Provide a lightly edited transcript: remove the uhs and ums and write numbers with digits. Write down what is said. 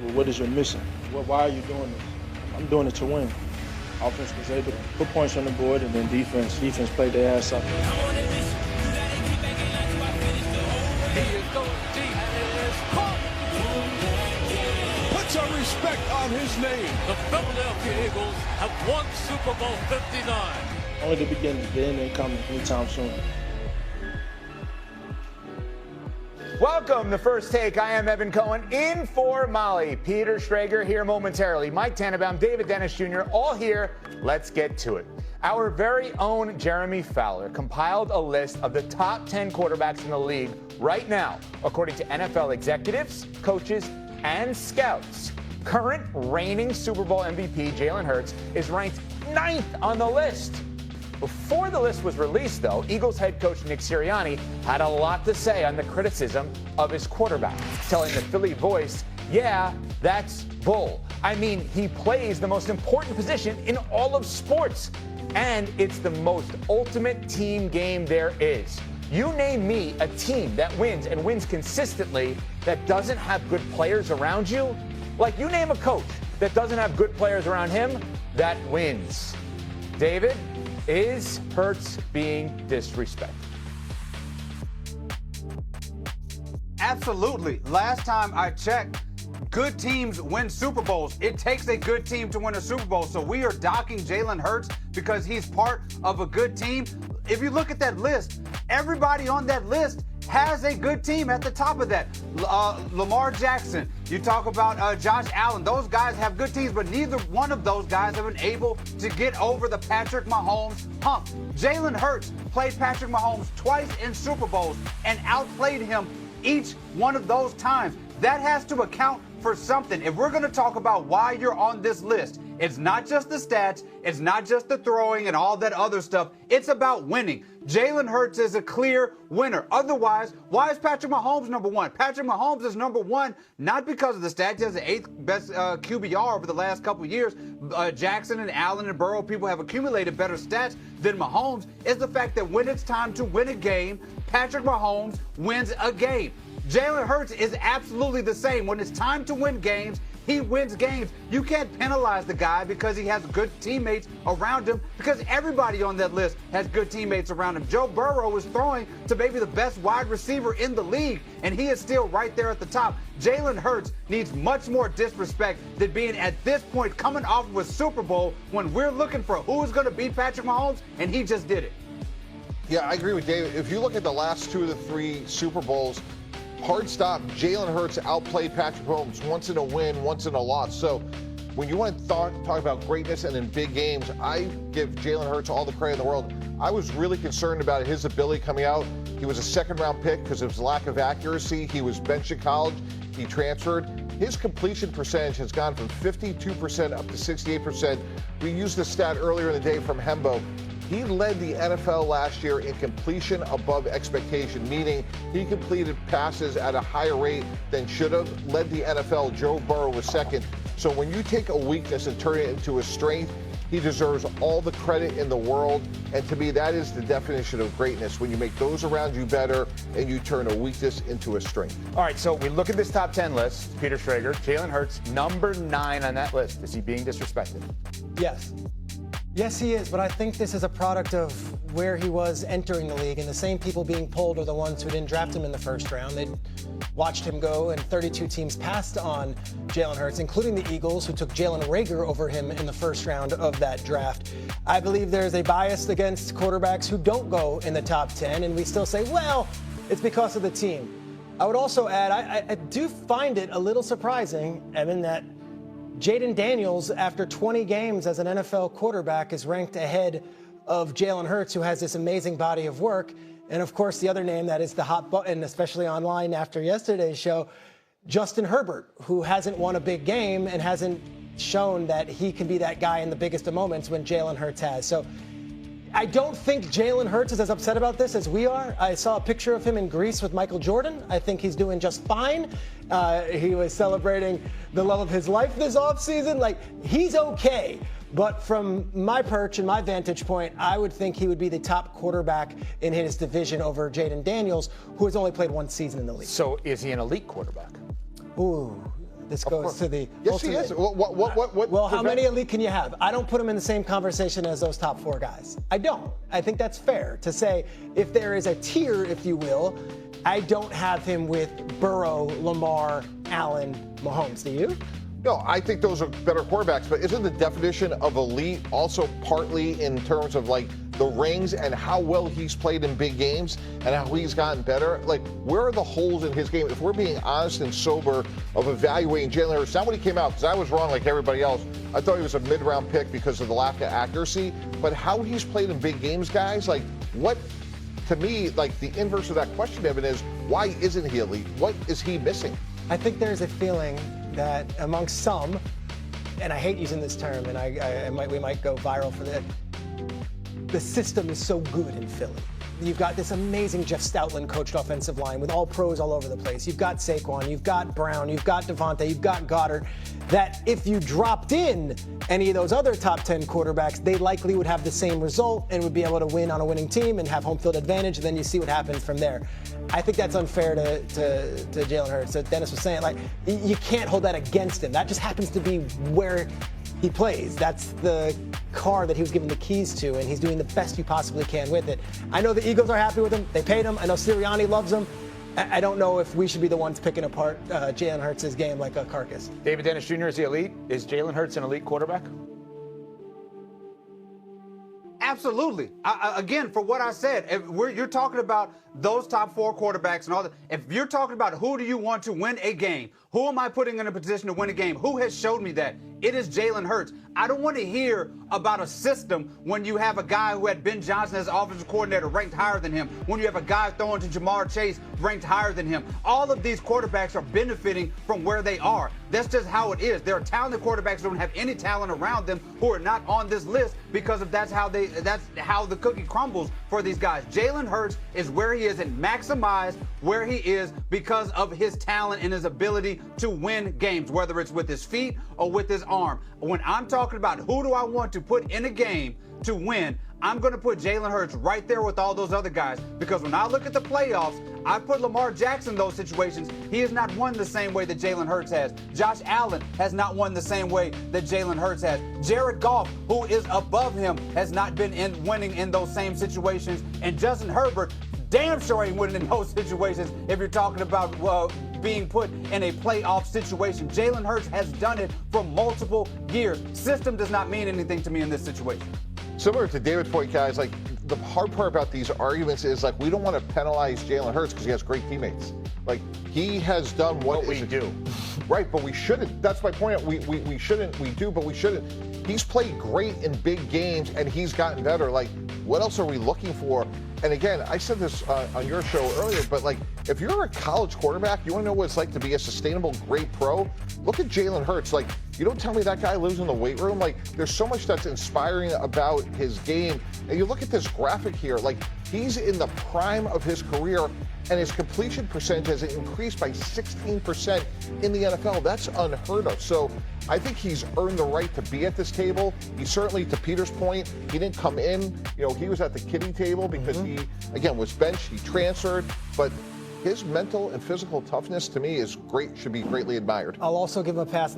well, what is your mission? Why are you doing this? I'm doing it to win. Offense was able to put points on the board, and then defense played their ass off. He is going deep and it is caught. Put some respect on his name. The Philadelphia Eagles have won Super Bowl 59. Only the beginning. The end ain't coming anytime soon. Welcome to First Take. I am Evan Cohen in for Molly. Peter Schrager here momentarily. Mike Tannenbaum, David Dennis Jr., all here. Let's get to it. Our very own Jeremy Fowler compiled a list of the top 10 quarterbacks in the league right now, according to NFL executives, coaches, and scouts. Current reigning Super Bowl MVP Jalen Hurts is ranked 9th on the list. Before the list was released, though, Eagles head coach Nick Sirianni had a lot to say on the criticism of his quarterback, telling the Philly Voice, yeah, that's bull. I mean, he plays the most important position in all of sports, and it's the most ultimate team game there is. You name me a team that wins and wins consistently that doesn't have good players around you. Like, you name a coach that doesn't have good players around him that wins. David? Is Hurts being disrespected? Absolutely. Last time I checked, good teams win Super Bowls. It takes a good team to win a Super Bowl. So we are docking Jalen Hurts because he's part of a good team. If you look at that list, everybody on that list has a good team at the top of that. Lamar Jackson, you talk about Josh Allen. Those guys have good teams, but neither one of those guys have been able to get over the Patrick Mahomes hump. Jalen Hurts played Patrick Mahomes twice in Super Bowls and outplayed him each one of those times. That has to account for something. If we're going to talk about why you're on this list, it's not just the stats, it's not just the throwing and all that other stuff. It's about winning. Jalen Hurts is a clear winner. Otherwise, why is Patrick Mahomes number one? Patrick Mahomes is number one not because of the stats. He has the 8th best QBR over the last couple years. Jackson and Allen and Burrow, people have accumulated better stats than Mahomes. It's the fact that when it's time to win a game, Patrick Mahomes wins a game. Jalen Hurts is absolutely the same. When it's time to win games, he wins games. You can't penalize the guy because he has good teammates around him, because everybody on that list has good teammates around him. Joe Burrow is throwing to maybe the best wide receiver in the league, and he is still right there at the top. Jalen Hurts needs much more disrespect than being at this point coming off of a Super Bowl when we're looking for who is going to beat Patrick Mahomes, and he just did it. Yeah, I agree with David. If you look at the last 2 of the 3 Super Bowls, hard stop, Jalen Hurts outplayed Patrick Mahomes once in a win, once in a loss. So when you want to talk about greatness and in big games, I give Jalen Hurts all the credit in the world. I was really concerned about his ability coming out. He was a second-round pick because of his lack of accuracy. He was benched in college. He transferred. His completion percentage has gone from 52% up to 68%. We used the stat earlier in the day from Hembo. He led the NFL last year in completion above expectation, meaning he completed passes at a higher rate than should have. Led the NFL. Joe Burrow was second. So when you take a weakness and turn it into a strength, he deserves all the credit in the world. And to me, that is the definition of greatness, when you make those around you better and you turn a weakness into a strength. All right, so we look at this top 10 list. Peter Schrager, Jalen Hurts, number 9 on that list. Is he being disrespected? Yes. Yes, he is, but I think this is a product of where he was entering the league, and the same people being pulled are the ones who didn't draft him in the first round. They watched him go, and 32 teams passed on Jalen Hurts, including the Eagles, who took Jalen Reagor over him in the first round of that draft. I believe there's a bias against quarterbacks who don't go in the top 10, and we still say, well, it's because of the team. I would also add, I do find it a little surprising, Evan, that Jayden Daniels, after 20 games as an NFL quarterback, is ranked ahead of Jalen Hurts, who has this amazing body of work. And, of course, the other name that is the hot button, especially online after yesterday's show, Justin Herbert, who hasn't won a big game and hasn't shown that he can be that guy in the biggest of moments when Jalen Hurts has. So I don't think Jalen Hurts is as upset about this as we are. I saw a picture of him in Greece with Michael Jordan. I think he's doing just fine. He was celebrating the love of his life this offseason. Like, he's okay. But from my perch and my vantage point, I would think he would be the top quarterback in his division over Jayden Daniels, who has only played one season in the league. So is he an elite quarterback? Ooh, This goes to the Yes, he is. What well, how many elite can you have? I don't put him in the same conversation as those top 4 guys. I don't. I think that's fair to say if there is a tier, if you will, I don't have him with Burrow, Lamar, Allen, Mahomes. Do you? No, I think those are better quarterbacks, but isn't the definition of elite also partly in terms of like the rings and how well he's played in big games and how he's gotten better? Like, where are the holes in his game? If we're being honest and sober of evaluating Jalen Hurts, not when he came out, because I was wrong like everybody else. I thought he was a mid-round pick because of the lack of accuracy, but how he's played in big games, guys, like what, to me, like the inverse of that question, Evan, is why isn't he elite? What is he missing? I think there's a feeling that amongst some, and I hate using this term, and we might go viral for that, the system is so good in Philly. You've got this amazing Jeff Stoutland coached offensive line with all pros all over the place. You've got Saquon, you've got Brown, you've got Devontae, you've got Goddard, that if you dropped in any of those other top 10 quarterbacks, they likely would have the same result and would be able to win on a winning team and have home field advantage, and then you see what happens from there. I think that's unfair to Jalen Hurts. So Dennis was saying, like, you can't hold that against him. That just happens to be where he plays. That's the car that he was given the keys to, and he's doing the best he possibly can with it. I know the Eagles are happy with him. They paid him. I know Sirianni loves him. I don't know if we should be the ones picking apart Jalen Hurts' game like a carcass. David Dennis Jr. is the elite. Is Jalen Hurts an elite quarterback? Absolutely. Again, for what I said, you're talking about those top 4 quarterbacks and all that. If you're talking about who do you want to win a game, who am I putting in a position to win a game? Who has showed me that? It is Jalen Hurts. I don't want to hear about a system when you have a guy who had Ben Johnson as offensive coordinator ranked higher than him, when you have a guy throwing to Jamar Chase ranked higher than him. All of these quarterbacks are benefiting from where they are. That's just how it is. There are talented quarterbacks who don't have any talent around them who are not on this list because of that's how the cookie crumbles for these guys. Jalen Hurts is where he is and maximize where he is because of his talent and his ability to win games, whether it's with his feet or with his arm. When I'm talking about who do I want to put in a game to win, I'm going to put Jalen Hurts right there with all those other guys, because when I look at the playoffs, I put Lamar Jackson in those situations. He has not won the same way that Jalen Hurts has. Josh Allen has not won the same way that Jalen Hurts has. Jared Goff, who is above him, has not been winning in those same situations. And Justin Herbert, damn sure ain't winning in those situations if you're talking about being put in a playoff situation. Jalen Hurts has done it for multiple years. System does not mean anything to me in this situation. Similar to David's point, guys, like the hard part about these arguments is like we don't want to penalize Jalen Hurts because he has great teammates. Like he has done what we do. Right, but we shouldn't. That's my point. We shouldn't. We do, but we shouldn't. He's played great in big games and he's gotten better. Like, what else are we looking for? And again, I said this on your show earlier, but like, if you're a college quarterback, you want to know what it's like to be a sustainable, great pro? Look at Jalen Hurts. Like, you don't tell me that guy lives in the weight room. Like, there's so much that's inspiring about his game. And you look at this graphic here, like, he's in the prime of his career, and his completion percentage has increased by 16% in the NFL. That's unheard of. So I think he's earned the right to be at this table. He certainly, to Peter's point, he didn't come in. You know, he was at the kiddie table because he, again, was benched. He transferred. But his mental and physical toughness, to me, is great, should be greatly admired. I'll also give him a pass.